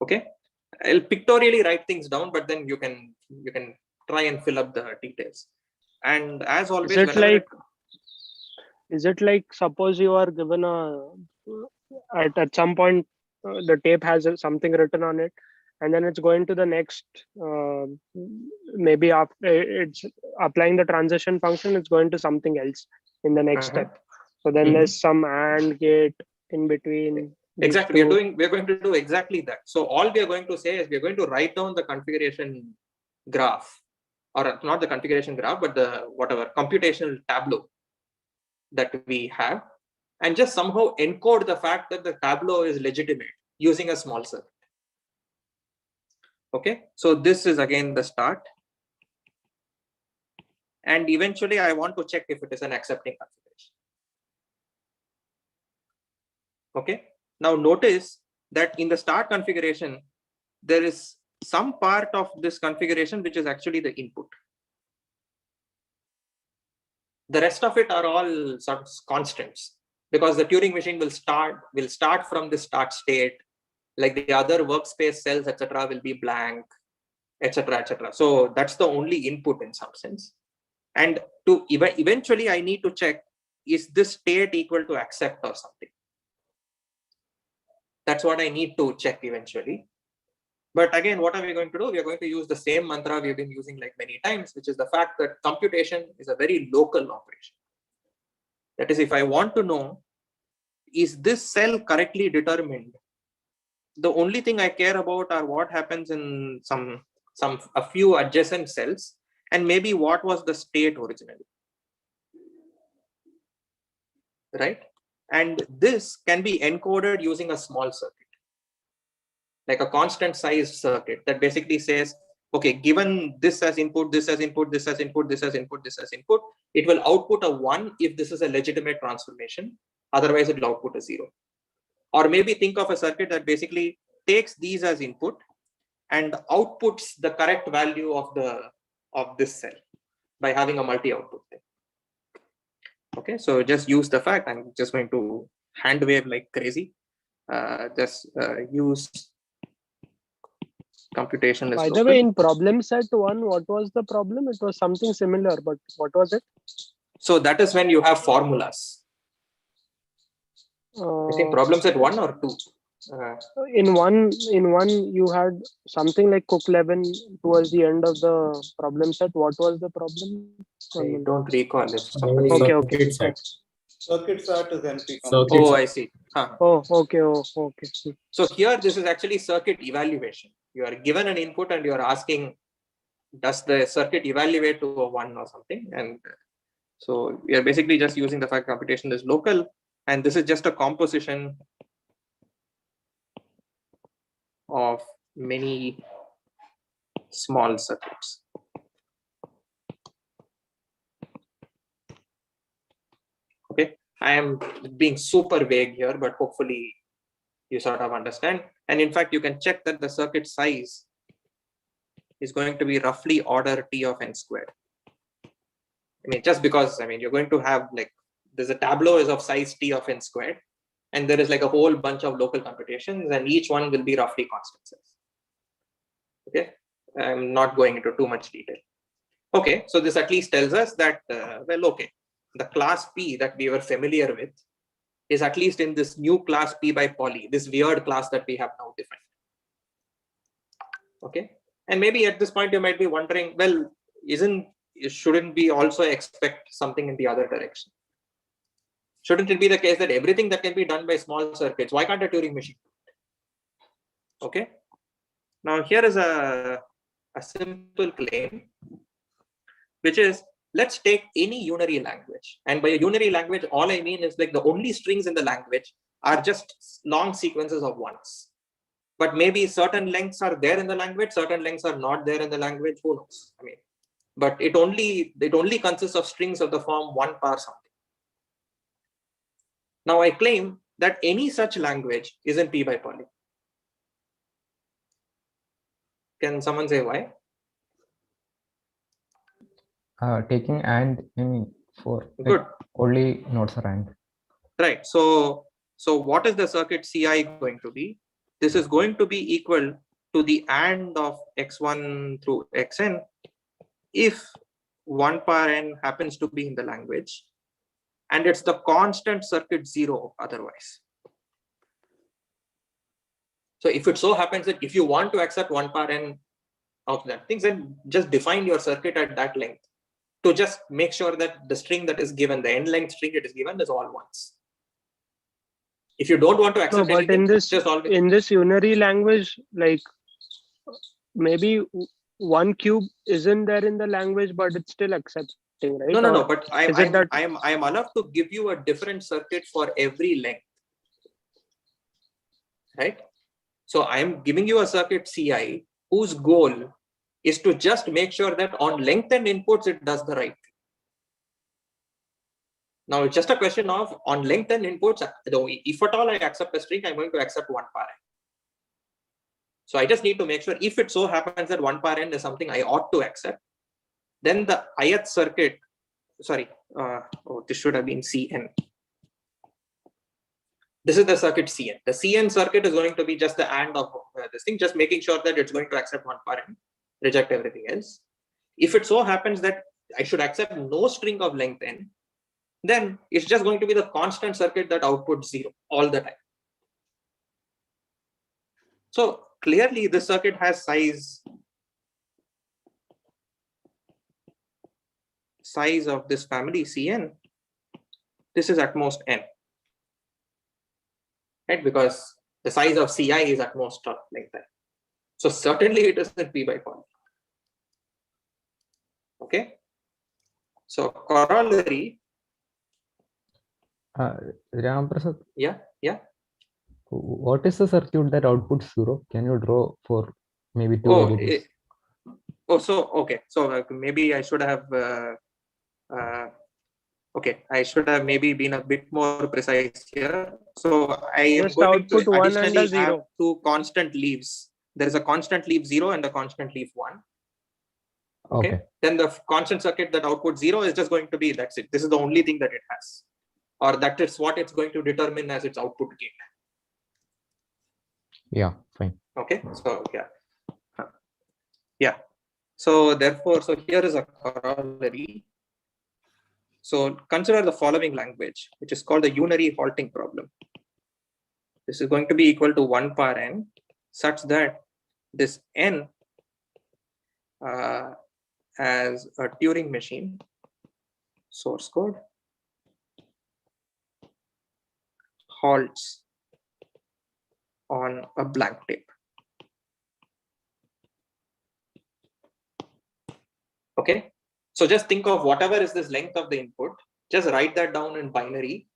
Okay, I'll pictorially write things down, but then you can try and fill up the details. And as always, is it like suppose you are given at some point the tape has something written on it, and then it's going to the next maybe after it's applying the transition function, it's going to something else in the next step. So then there's some AND gate in between. Exactly, we're going to do exactly that. So all we are going to say is we're going to write down the configuration graph, or not the configuration graph, but the computational tableau that we have, and just somehow encode the fact that the tableau is legitimate using a small circuit. Okay, so this is again the start. And eventually I want to check if it is an accepting configuration. Okay, now notice that in the start configuration, there is some part of this configuration which is actually the input. The rest of it are all sort of constants, because the Turing machine will start from the start state, like the other workspace cells, etc., will be blank, etc., etc. So that's the only input in some sense. And to eventually, I need to check, is this state equal to accept or something? That's what I need to check eventually. But again, what are we going to do? We are going to use the same mantra we've been using like many times, which is the fact that computation is a very local operation. That is, if I want to know, is this cell correctly determined the only thing I care about are what happens in a few adjacent cells, and maybe what was the state originally, right? And this can be encoded using a small circuit, like a constant size circuit that basically says, okay, given this as input, this as input, this as input, this as input, this as input, it will output a 1 if this is a legitimate transformation. Otherwise, it will output a 0. Or maybe think of a circuit that basically takes these as input and outputs the correct value of this cell by having a multi-output thing. Okay, so just use the fact. I'm just going to hand wave like crazy. Use computational. By the way, in problem set 1, what was the problem? It was something similar, but what was it? So that is when you have formulas. I think problem set 1 or 2. In one you had something like Cook-Levin towards the end of the problem set. What was the problem? I don't recall it. Okay. Circuit set is NP. Oh, I see. Huh. Oh, okay. So here, this is actually circuit evaluation. You are given an input and you are asking, does the circuit evaluate to a 1 or something? And so we are basically just using the fact computation is local, and this is just a composition of many small circuits. Okay, I am being super vague here, but hopefully you sort of understand. And in fact, you can check that the circuit size is going to be roughly order T of n squared. I mean, just because, I mean, you're going to have like, there's a tableau is of size T of n squared, and there is like a whole bunch of local computations, and each one will be roughly constant size. Okay, I'm not going into too much detail. Okay, so this at least tells us that, well, okay, the class P that we were familiar with is at least in this new class P by poly, this weird class that we have now defined. Okay, and maybe at this point you might be wondering, well, shouldn't we also expect something in the other direction? Shouldn't it be the case that everything that can be done by small circuits, why can't a Turing machine? Okay, now here is a simple claim, which is, let's take any unary language. And by a unary language, all I mean is like the only strings in the language are just long sequences of ones. But maybe certain lengths are there in the language, certain lengths are not there in the language, who knows? I mean, but it only consists of strings of the form 1 par something. Now I claim that any such language is in P by poly. Can someone say why? Taking and in for Good. Only nodes are and. Right. So what is the circuit CI going to be? This is going to be equal to the AND of x1 through xn if 1 par n happens to be in the language, and it's the constant circuit 0 otherwise. So if it so happens that if you want to accept 1 par n of that things, then just define your circuit at that length to just make sure that the string that is given, the end length string it is given, is all ones. If you don't want to accept but anything, in this unary language, like maybe 1 cube isn't there in the language, but it's still accepting, right? No. But I am allowed to give you a different circuit for every length, right? So I am giving you a circuit CI whose goal is to just make sure that on lengthened inputs it does the right thing. Now it's just a question of on lengthened inputs, if at all I accept a string, I'm going to accept 1 par n. So I just need to make sure if it so happens that 1 par n is something I ought to accept, then the ith circuit, this should have been Cn. This is the circuit Cn. The Cn circuit is going to be just the AND of this thing, just making sure that it's going to accept 1 par n, reject everything else. If it so happens that I should accept no string of length n, then it's just going to be the constant circuit that outputs 0 all the time. So clearly this circuit has size of this family Cn. This is at most n, right? Because The size of Ci is at most like that. So certainly it isn't P by poly. Okay. So corollary. Ramprasad, Yeah. what is the circuit that outputs 0? Can you draw for maybe 2 Oh, variables? so okay. So maybe I should have. Okay, I should have maybe been a bit more precise here. So I am Just going to output 1 and a additionally have 0. 2 constant leaves. There is a constant leaf 0 and a constant leaf 1. Okay. Then the constant circuit that outputs 0 is just going to be, that's it. This is the only thing that it has, or that is what it's going to determine as its output gate. Yeah, fine. Okay. So yeah. So therefore, so here is a corollary. So consider the following language, which is called the Unary halting problem. This is going to be equal to 1 power n, such that this n as a Turing machine, source code, halts on a blank tape. Okay. So just think of whatever is this length of the input, just write that down in binary,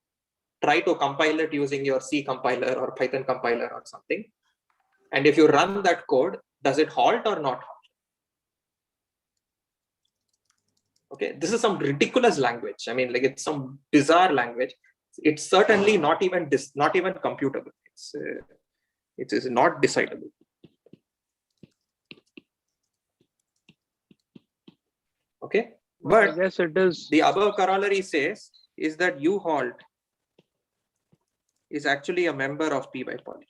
try to compile it using your C compiler or Python compiler or something. And if you run that code, does it halt or not halt? Okay, this is some ridiculous language. I mean, like, it's some bizarre language. It's certainly not even computable. It is not decidable. Okay, but I guess it is. The above corollary says is that U-halt is actually a member of P by poly.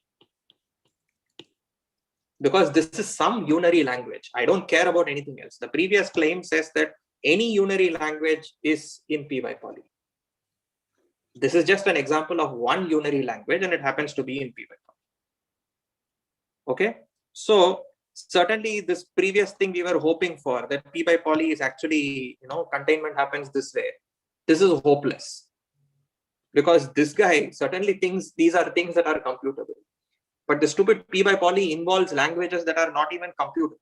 Because this is some unary language. I don't care about anything else. The previous claim says that any unary language is in P by poly. This is just an example of one unary language, and it happens to be in P by poly. Okay, so certainly this previous thing we were hoping for, that P by poly is actually, containment happens this way. This is hopeless, because this guy certainly thinks these are things that are computable. But the stupid P by poly involves languages that are not even computable.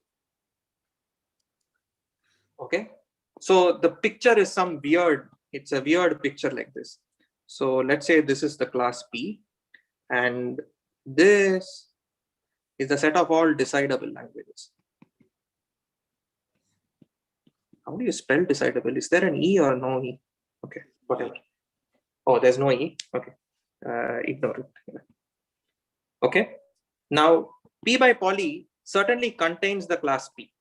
Okay, so the picture is it's a weird picture like this. So let's say this is the class P, and this is the set of all decidable languages. How do you spell decidable? Is there an E or no E? Okay, whatever. Oh, there's no E. Okay, ignore it. Okay, now P by poly certainly contains the class P.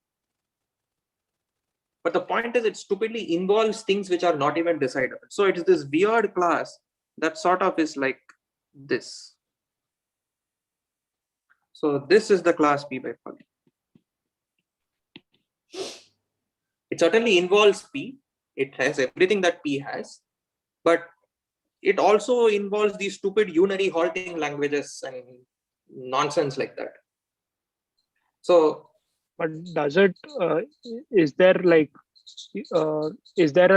But the point is, it stupidly involves things which are not even decidable. So it is this weird class that sort of is like this. So this is the class P by poly. It certainly involves P. It has everything that P has, but it also involves these stupid unary halting languages and nonsense like that. So, but does it? Is there a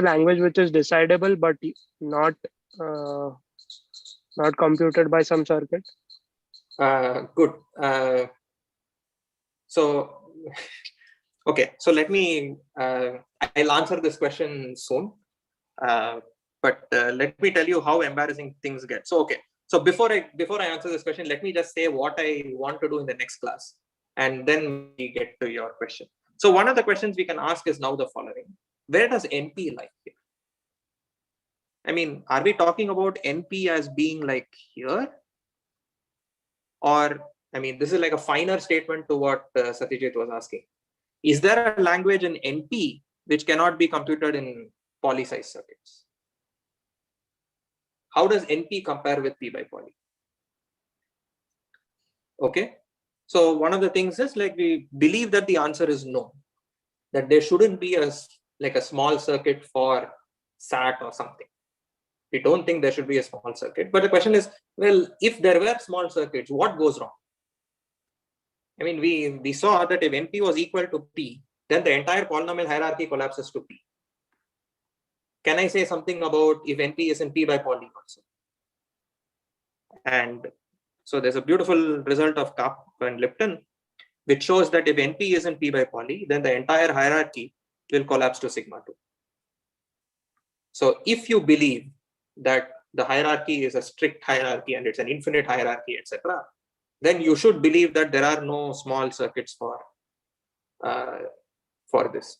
language which is decidable but not computed by some circuit? Good. So, okay. So let me. I'll answer this question soon. But let me tell you how embarrassing things get. So, okay. So before I answer this question, let me just say what I want to do in the next class, and then we get to your question. So one of the questions we can ask is now the following: where does NP lie here? I mean, are we talking about NP as being like here? Or, I mean, this is like a finer statement to what Satyajit was asking. Is there a language in NP which cannot be computed in poly-size circuits? How does NP compare with P by poly? Okay, so one of the things is, like, we believe that the answer is no, that there shouldn't be a small circuit for SAT or something. We don't think there should be a small circuit. But the question is, well, if there were small circuits, what goes wrong? I mean, we saw that if NP was equal to P, then the entire polynomial hierarchy collapses to P. Can I say something about if NP is in P by poly also? And So there's a beautiful result of Karp and Lipton, which shows that if NP isn't P by poly, then the entire hierarchy will collapse to sigma 2. So if you believe that the hierarchy is a strict hierarchy and it's an infinite hierarchy, etc., then you should believe that there are no small circuits for this.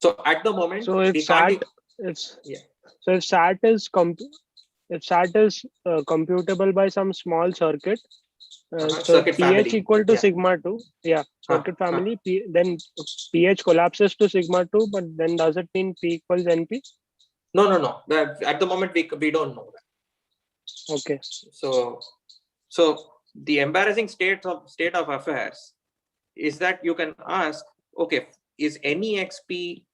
So at the moment, so if SAT, so if SAT is computable by some small circuit, so circuit pH family, equal to sigma 2, circuit family, then pH collapses to sigma 2, but then does it mean P equals NP? No. At the moment, we don't know that. Okay. So the embarrassing state of affairs is that you can ask, okay, is any XP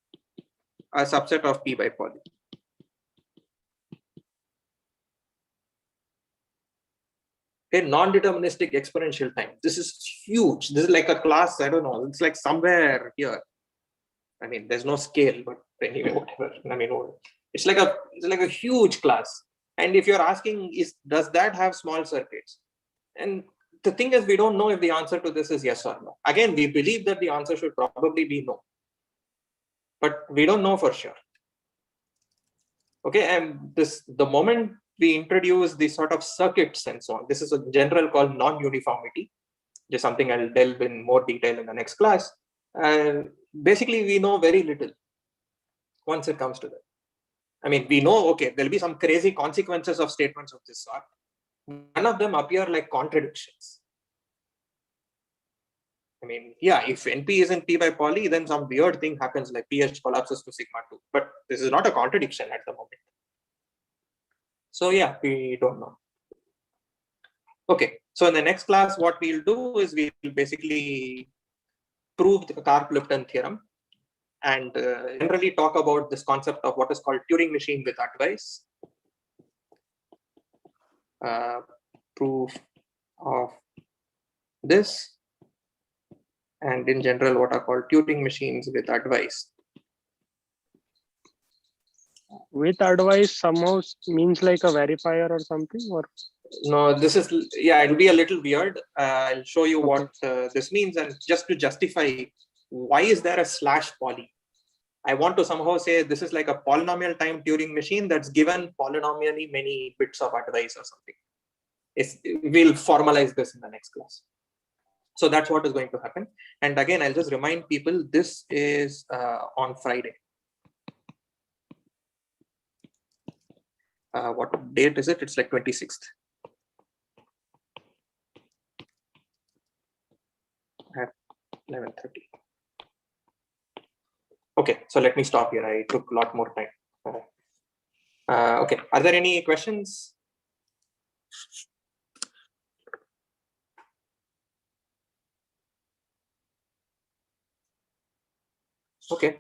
a subset of P by poly? Okay, non-deterministic exponential time. This is huge. This is like a class, I don't know, it's like somewhere here. I mean, there's no scale, but anyway, whatever. I mean, it's like a huge class. And if you're asking, does that have small circuits? And the thing is, we don't know if the answer to this is yes or no. Again, we believe that the answer should probably be no, but we don't know for sure. Okay, and the moment we introduce these sort of circuits and so on, this is a general called non-uniformity, just something I'll delve in more detail in the next class. And basically, we know very little once it comes to that. I mean, we know, okay, there'll be some crazy consequences of statements of this sort. None of them appear like contradictions. I mean, yeah, if NP isn't P by poly, then some weird thing happens like pH collapses to sigma 2. But this is not a contradiction at the moment. So yeah, we don't know. Okay, so in the next class, what we'll do is we'll basically prove the Karp-Lipton theorem and generally talk about this concept of what is called Turing machine with advice. Proof of this, and in general what are called Turing machines with advice. With advice somehow means like a verifier or something, or no, this is, yeah, it'll be a little weird. I'll show you what this means, and just to justify why is there a slash poly, I want to somehow say this is like a polynomial time Turing machine that's given polynomially many bits of advice or something. We'll formalize this in the next class. So that's what is going to happen. And again, I'll just remind people, this is on Friday. What date is it? It's like 26th. At 11:30. Okay, so let me stop here. I took a lot more time. Okay, are there any questions? Okay,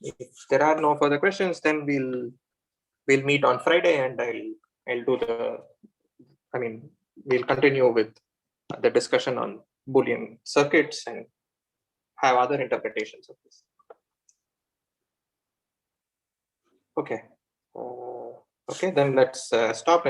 if there are no further questions, then we'll meet on Friday, and I'll do we'll continue with the discussion on Boolean circuits and have other interpretations of this. Okay. Okay, then let's stop.